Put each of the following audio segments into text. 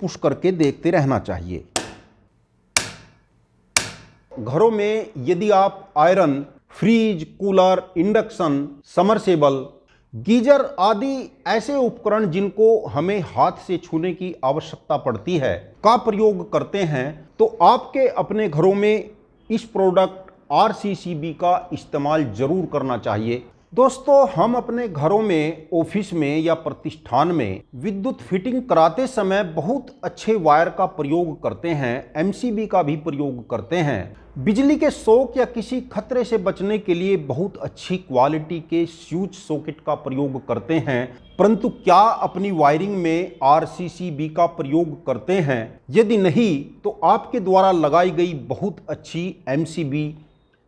Push करके देखते रहना चाहिए। घरों में यदि आप iron, fridge, cooler, induction, submersible, geyser आदि ऐसे उपकरण जिनको हमें हाथ से छूने की आवश्यकता पड़ती है का प्रयोग करते हैं, तो आपके अपने घरों में इस प्रोडक्ट RCCB का इस्तेमाल जरूर करना चाहिए। दोस्तों, हम अपने घरों में, ऑफिस में या प्रतिष्ठान में विद्युत फिटिंग कराते समय बहुत अच्छे वायर का प्रयोग करते हैं, MCB का भी प्रयोग करते हैं। बिजली के शॉक या किसी खतरे से बचने के लिए बहुत अच्छी क्वालिटी के स्विच सॉकेट का प्रयोग करते हैं, परंतु क्या अपनी वायरिंग में RCCB का प्रयोग करते हैं? यदि नहीं, तो आपके द्वारा लगाई गई बहुत अच्छी MCB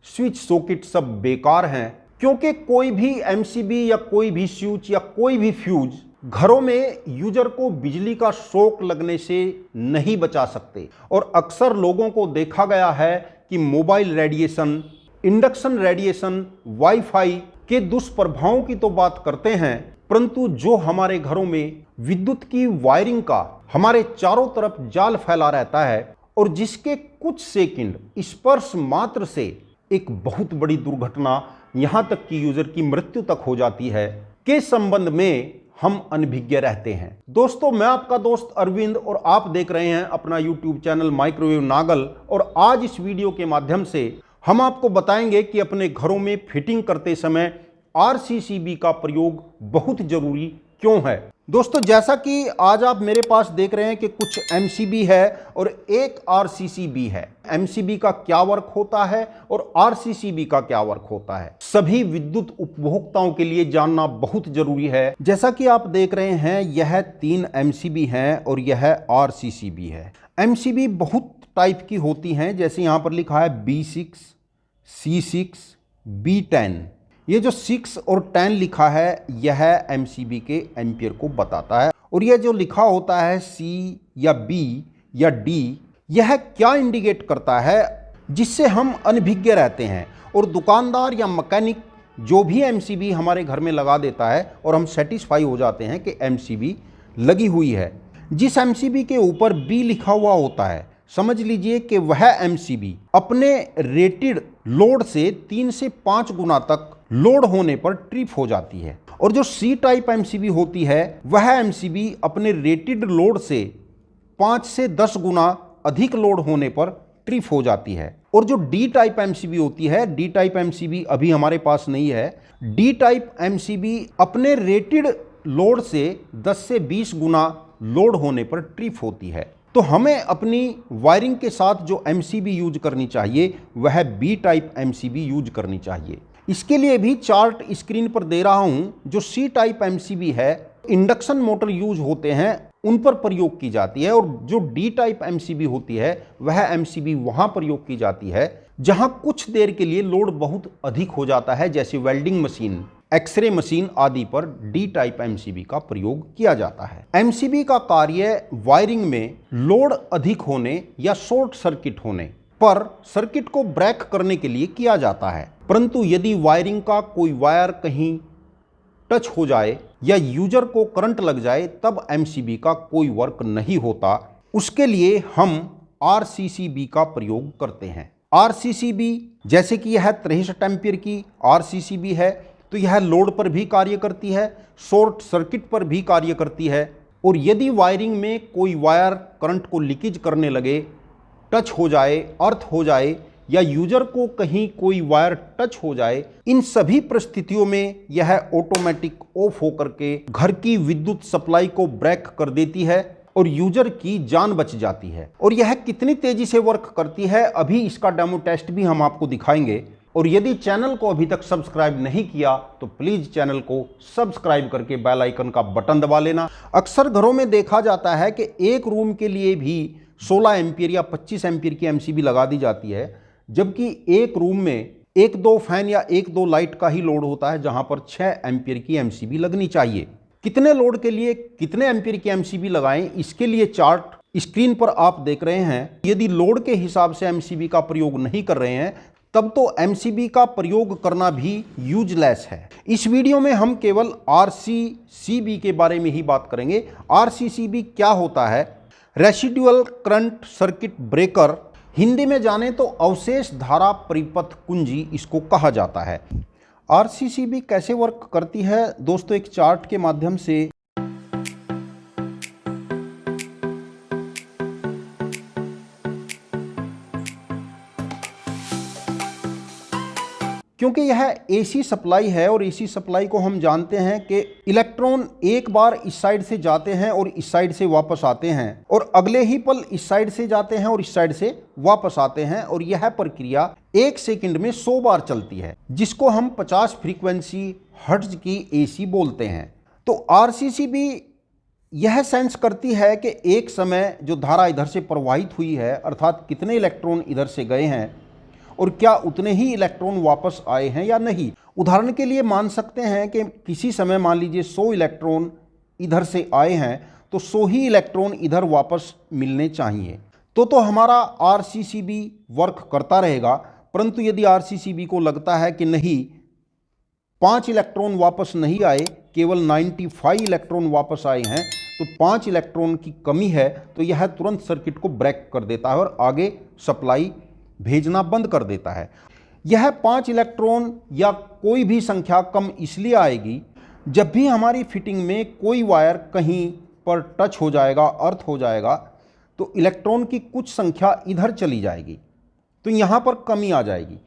स्विच सॉकेट सब बेकार हैं, क्योंकि कोई भी MCB या कोई भी स्विच या कोई भी फ्यूज घरों में यूजर को बिजली का शॉक लगने से नहीं बचा सकते। और अक्सर लोगों को देखा गया है कि mobile radiation, induction radiation, wifi के दुष्प्रभावों की तो बात करते हैं, परंतु जो हमारे घरों में विद्युत की वायरिंग का हमारे चारों तरफ जाल फैला रहता है और जिसके कुछ सेकंड स्पर्श मात्र से एक बहुत बड़ी दुर्घटना, यहां तक कि यूजर की मृत्यु तक हो जाती है, के संबंध में हम अनभिज्ञ रहते हैं। दोस्तों, मैं आपका दोस्त अरविंद और आप देख रहे हैं अपना YouTube चैनल माइक्रोवेव नागल। और आज इस वीडियो के माध्यम से हम आपको बताएंगे कि अपने घरों में फिटिंग करते समय RCCB का प्रयोग बहुत जरूरी क्यों है। दोस्तों, जैसा कि आज आप मेरे पास देख रहे हैं कि कुछ MCB है और एक RCCB है। MCB का क्या वर्क होता है और RCCB का क्या वर्क होता है, सभी विद्युत उपभोक्ताओं के लिए जानना बहुत जरूरी है। जैसा कि आप देख रहे हैं, यह 3 MCB हैं और यह RCCB है। MCB बहुत टाइप की होती हैं, जैसे यहां पर लिखा है B6, C6, B10। ये जो 6 और 10 लिखा है, यह MCB के एम्पियर को बताता है। और यह जो लिखा होता है C या B या D, यह क्या इंडिकेट करता है, जिससे हम अनभिज्ञ रहते हैं और दुकानदार या मैकेनिक जो भी MCB हमारे घर में लगा देता है और हम सेटिस्फाई हो जाते हैं कि MCB लगी हुई है। जिस MCB के ऊपर B लिखा हुआ होता है, समझ लीजिए कि वह MCB अपने रेटेड लोड से 3 से 5 गुना तक लोड होने पर ट्रिप हो जाती है। और जो C टाइप MCB होती है, वह MCB अपने रेटेड लोड से 5 से 10 गुना अधिक लोड होने पर ट्रिप हो जाती है। और जो D टाइप MCB होती है, D टाइप MCB अभी हमारे पास नहीं है। D टाइप MCB अपने रेटेड लोड से 10 से 20 गुना लोड होने पर ट्रिप होती है। तो हमें अपनी वायरिंग के साथ जो MCB यूज करनी चाहिए, वह B टाइप MCB यूज करनी चाहिए। इसके लिए भी चार्ट स्क्रीन पर दे रहा हूं। जो C टाइप MCB है, इंडक्शन मोटर यूज होते हैं, उन पर प्रयोग की जाती है। और जो D टाइप MCB होती है, वह MCB वहां प्रयोग की जाती है जहां कुछ देर के लिए लोड बहुत अधिक हो जाता है, जैसे वेल्डिंग मशीन, एक्सरे मशीन आदि पर D टाइप MCB का प्रयोग किया जाता है। MCB का कार्य वायरिंग में लोड अधिक होने या शॉर्ट सर्किट होने पर सर्किट को ब्रेक करने के लिए किया जाता है। परंतु यदि वायरिंग का कोई वायर कहीं टच हो जाए या यूजर को करंट लग जाए, तब MCB का कोई वर्क नहीं होता। उसके लिए हम RCCB का प्रयोग करते हैं। RCCB, जैसे कि यह 63 एम्पीयर की RCCB है, तो यह लोड पर भी कार्य करती है, शॉर्ट सर्किट पर भी कार्य करती है। और यदि वायरिंग में कोई वायर करंट को लीकेज करने लगे, टच हो जाए, अर्थ हो जाए या यूजर को कहीं कोई वायर टच हो जाए, इन सभी परिस्थितियों में यह ऑटोमेटिक ऑफ होकर के घर की विद्युत सप्लाई को ब्रेक कर देती है और यूजर की जान बच जाती है। और यह कितनी तेजी से वर्क करती है, अभी इसका डेमो टेस्ट भी हम आपको दिखाएंगे। और यदि चैनल को अभी तक सब्सक्राइब नहीं किया तो प्लीज चैनल को सब्सक्राइब करके बेल आइकन का बटन दबा लेना। अक्सर घरों में देखा जाता है कि एक रूम के लिए भी 16 एम्पीयर या 25 एम्पीयर की MCB लगा दी जाती है, जबकि एक रूम में 1-2 फैन या 1-2 लाइट का ही लोड होता है, जहां पर 6 एम्पीयर की MCB लगनी चाहिए। कितने लोड के लिए कितने एम्पीयर की MCB लगाएं, इसके लिए चार्ट स्क्रीन पर आप देख रहे हैं। यदि लोड के हिसाब से MCB का प्रयोग नहीं कर रहे हैं, तब तो MCB का प्रयोग करना भी यूजलेस है। इस वीडियो में हम केवल RCCB के बारे में ही बात करेंगे। RCCB क्या होता है? Residual current circuit breaker, Hindi में जाने तो अवशेष धारा परिपथ कुंजी इसको कहा जाता है। आरसीसीबी कैसे वर्क करती है दोस्तों, एक चार्ट के माध्यम से क्योंकि यह एसी सप्लाई है और एसी सप्लाई को हम जानते हैं कि इलेक्ट्रॉन एक बार इस साइड से जाते हैं और इस साइड से वापस आते हैं और अगले ही पल इस साइड से जाते हैं और इस साइड से वापस आते हैं और यह प्रक्रिया 1 सेकंड में 100 बार चलती है, जिसको हम 50 फ्रीक्वेंसी हर्ट्ज की एसी बोलते हैं। तो आरसीसीबी यह सेंस करती है कि एक समय जो धारा इधर से प्रवाहित हुई है, अर्थात कितने इलेक्ट्रॉन इधर से गए हैं और क्या उतने ही इलेक्ट्रॉन वापस आए हैं या नहीं। उदाहरण के लिए मान सकते हैं कि किसी समय मान लीजिए 100 इलेक्ट्रॉन इधर से आए हैं तो 100 ही इलेक्ट्रॉन इधर वापस मिलने चाहिए। तो हमारा आरसीसीबी वर्क करता रहेगा। परंतु यदि आरसीसीबी को लगता है कि नहीं 5 इलेक्ट्रॉन वापस नहीं आए, केवल 95 इलेक्ट्रॉन वापस आए हैं, तो 5 इलेक्ट्रॉन की कमी है, तो यह तुरंत सर्किट को ब्रेक कर देता है और आगे सप्लाई भेजना बंद कर देता है। यह 5 इलेक्ट्रॉन या कोई भी संख्या कम इसलिए आएगी जब भी हमारी फिटिंग में कोई वायर कहीं पर टच हो जाएगा, अर्थ हो जाएगा, तो इलेक्ट्रॉन की कुछ संख्या इधर चली जाएगी, तो यहाँ पर कमी आ जाएगी।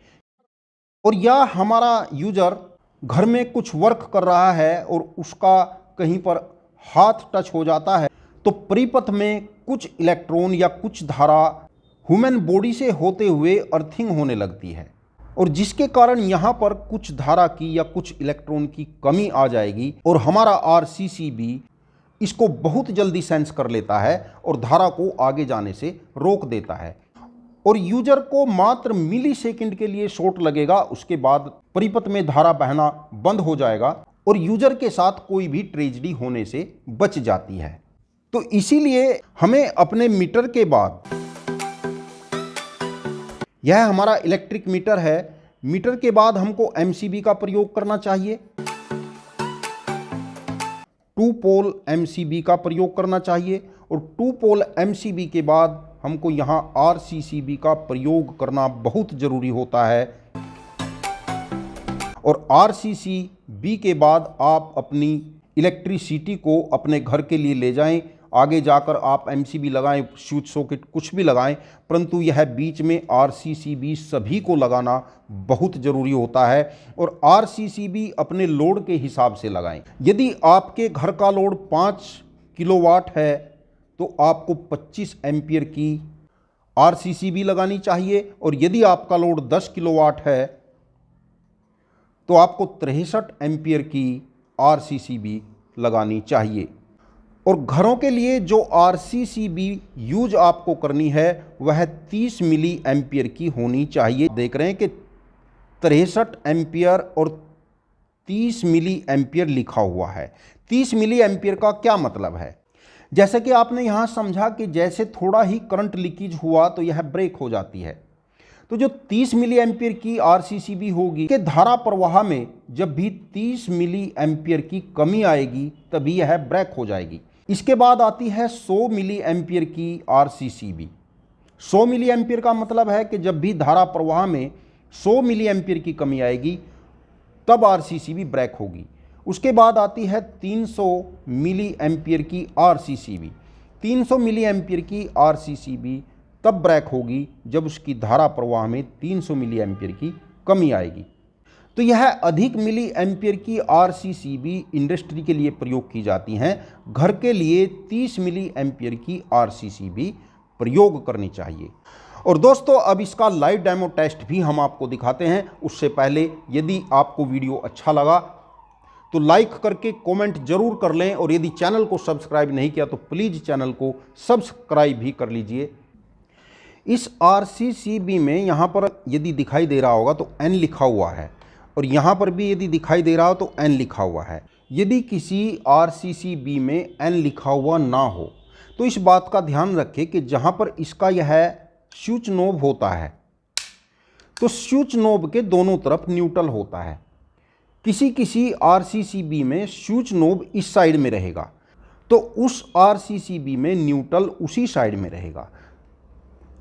और या हमारा यूजर घर में कुछ वर्क कर रहा है और उसका कहीं पर हाथ टच हो जाता है, तो परिपथ में कुछ इलेक्ट्रॉन या कुछ धारा ह्यूमन बॉडी से होते हुए अर्थिंग होने लगती है और जिसके कारण यहाँ पर कुछ धारा की या कुछ इलेक्ट्रॉन की कमी आ जाएगी और हमारा आरसीसीबी इसको बहुत जल्दी सेंस कर लेता है और धारा को आगे जाने से रोक देता है और यूजर को मात्र मिली सेकेंड के लिए शॉट लगेगा। उसके बाद परिपथ में धारा बहना बंद हो जाएगा और यूजर के साथ कोई भी ट्रेजेडी होने से बच जाती है। तो इसीलिए हमें अपने मीटर के बाद, यह हमारा इलेक्ट्रिक मीटर है, मीटर के बाद हमको एमसीबी का प्रयोग करना चाहिए, 2 पोल एमसीबी का प्रयोग करना चाहिए और 2 पोल एमसीबी के बाद हमको यहाँ आरसीसीबी का प्रयोग करना बहुत ज़रूरी होता है। और आरसीसीबी के बाद आप अपनी इलेक्ट्रिसिटी को अपने घर के लिए ले जाएं, आगे जाकर आप एमसीबी लगाएं, स्विच सॉकेट कुछ भी लगाएं, परंतु यह बीच में आरसीसीबी सभी को लगाना बहुत ज़रूरी होता है और आरसीसीबी अपने लोड के हिसाब से लगाएं। यदि आपके घर का लोड 5 किलोवाट है तो आपको 25 एम्पियर की आरसीसीबी लगानी चाहिए और यदि आपका लोड 10 किलोवाट है तो आपको 63 एम्पियर की आरसीसीबी लगानी चाहिए। और घरों के लिए जो आरसीसीबी यूज आपको करनी है वह 30 मिली एम्पियर की होनी चाहिए। देख रहे हैं कि 63 एम्पियर और 30 मिली एम्पियर लिखा हुआ है। 30 मिली एम्पियर का क्या मतलब है? जैसे कि आपने यहाँ समझा कि जैसे थोड़ा ही करंट लीकेज हुआ तो यह ब्रेक हो जाती है, तो जो 30 मिली एम्पियर की आरसीसीबी होगी कि धारा प्रवाह में जब भी 30 मिली एम्पियर की कमी आएगी तभी यह ब्रेक हो जाएगी। इसके बाद आती है 100 मिली एम्पियर की आरसीसीबी। 100 मिली एम्पियर का मतलब है कि जब भी धारा प्रवाह में 100 मिली एम्पियर की कमी आएगी तब आरसीसीबी ब्रेक होगी। उसके बाद आती है 300 मिली एम्पियर की आरसीसीबी। 300 मिली एम्पियर की आरसीसीबी तब ब्रेक होगी जब उसकी धारा प्रवाह में 300 मिली एम्पियर की कमी आएगी। तो यह अधिक मिली एम्पियर की आरसीसीबी इंडस्ट्री के लिए प्रयोग की जाती हैं। घर के लिए 30 मिली एम्पियर की आरसीसीबी प्रयोग करनी चाहिए। और दोस्तों अब इसका लाइव डेमो टेस्ट भी हम आपको दिखाते हैं। उससे पहले यदि आपको वीडियो अच्छा लगा तो लाइक करके कमेंट जरूर कर लें और यदि चैनल को सब्सक्राइब नहीं किया तो प्लीज़ चैनल को सब्सक्राइब भी कर लीजिए। इस आरसीसीबी में यहाँ पर यदि दिखाई दे रहा होगा तो N लिखा हुआ है और यहाँ पर भी यदि दिखाई दे रहा हो तो N लिखा हुआ है। यदि किसी आरसीसीबी में N लिखा हुआ ना हो तो इस बात का ध्यान रखें कि जहाँ पर इसका यह स्विच नोब होता है तो स्विच नोब के दोनों तरफ न्यूट्रल होता है। किसी किसी आरसीसीबी में स्विच नोब इस साइड में रहेगा तो उस RCCB में न्यूट्रल उसी साइड में रहेगा।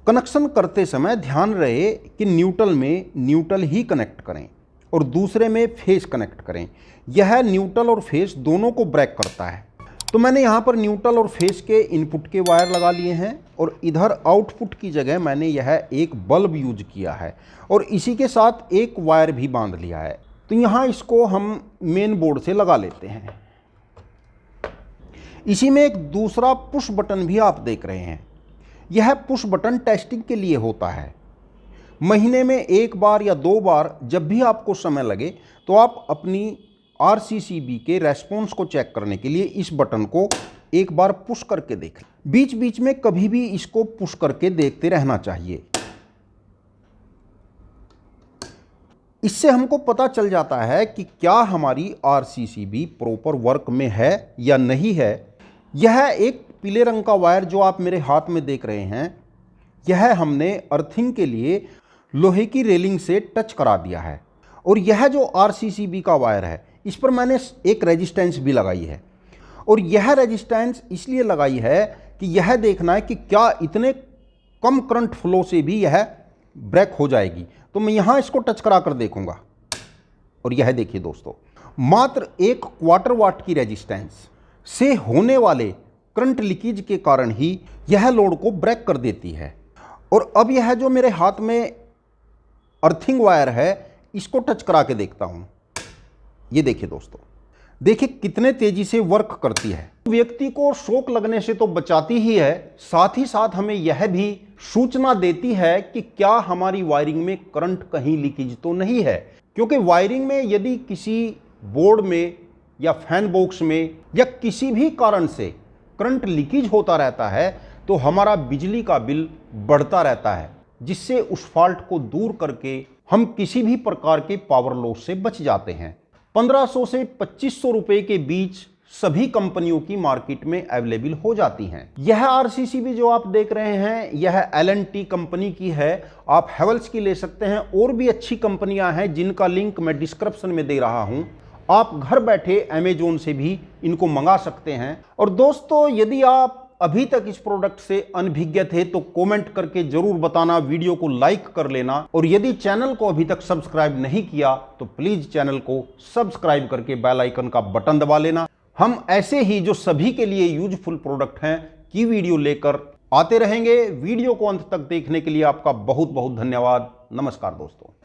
कनेक्शन करते समय ध्यान रहे कि न्यूट्रल में न्यूट्रल ही कनेक्ट करें और दूसरे में फेस कनेक्ट करें। यह न्यूट्रल और फेस दोनों को ब्रेक करता है। तो मैंने यहाँ पर न्यूट्रल और फेस के इनपुट के वायर लगा लिए हैं और इधर आउटपुट की जगह मैंने यह एक बल्ब यूज किया है और इसी के साथ एक वायर भी बांध लिया है। तो यहाँ इसको हम मेन बोर्ड से लगा लेते हैं। इसी में एक दूसरा पुश बटन भी आप देख रहे हैं। यह पुश बटन टेस्टिंग के लिए होता है। महीने में एक बार या 2 बार जब भी आपको समय लगे तो आप अपनी RCCB के रेस्पॉन्स को चेक करने के लिए इस बटन को एक बार पुश करके देखें। बीच बीच में कभी भी इसको पुश करके देखते रहना चाहिए। इससे हमको पता चल जाता है कि क्या हमारी RCCB प्रॉपर वर्क में है या नहीं है। यह एक पीले रंग का वायर जो आप मेरे हाथ में देख रहे हैं, यह हमने अर्थिंग के लिए लोहे की रेलिंग से टच करा दिया है। और यह जो RCCB का वायर है, इस पर मैंने एक रेजिस्टेंस भी लगाई है। और यह रेजिस्टेंस इसलिए लगाई है कि यह देखना है कि क्या इतने कम करंट फ्लो से भी यह ब्रेक हो जाएगी। तो मैं यहाँ इसको टच करा कर देखूंगा और यह देखिए दोस्तों, मात्र 1 क्वार्टर वाट की रेजिस्टेंस से होने वाले करंट लीकेज के कारण ही यह लोड को ब्रेक कर देती है। और अब यह जो मेरे हाथ में अर्थिंग वायर है, इसको टच करा के देखता हूं। ये देखिए दोस्तों, देखिए कितने तेजी से वर्क करती है। व्यक्ति को शॉक लगने से तो बचाती ही है, साथ ही साथ हमें यह भी सूचना देती है कि क्या हमारी वायरिंग में करंट कहीं लीकेज तो नहीं है। क्योंकि वायरिंग में यदि किसी बोर्ड में या फैन बॉक्स में या किसी भी कारण से करंट लीकेज होता रहता है तो हमारा बिजली का बिल बढ़ता रहता है, जिससे उस फॉल्ट को दूर करके हम किसी भी प्रकार के पावर लॉस से बच जाते हैं। 1500 से 2500 रुपए के बीच सभी कंपनियों की मार्केट में अवेलेबल हो जाती हैं। यह RCCB जो आप देख रहे हैं, यह L&T कंपनी की है। आप हेवल्स की ले सकते हैं। और भी अच्छी कंपनियां हैं जिनका लिंक मैं डिस्क्रिप्शन में दे रहा हूं। आप घर बैठे अमेजोन से भी इनको मंगा सकते हैं। और दोस्तों, यदि आप अभी तक इस प्रोडक्ट से अनभिज्ञ थे तो कमेंट करके जरूर बताना, वीडियो को लाइक कर लेना। और यदि चैनल को अभी तक सब्सक्राइब नहीं किया तो प्लीज चैनल को सब्सक्राइब करके बेल आइकन का बटन दबा लेना। हम ऐसे ही जो सभी के लिए यूजफुल प्रोडक्ट हैं की वीडियो लेकर आते रहेंगे। वीडियो को अंत तक देखने के लिए आपका बहुत बहुत धन्यवाद। नमस्कार दोस्तों।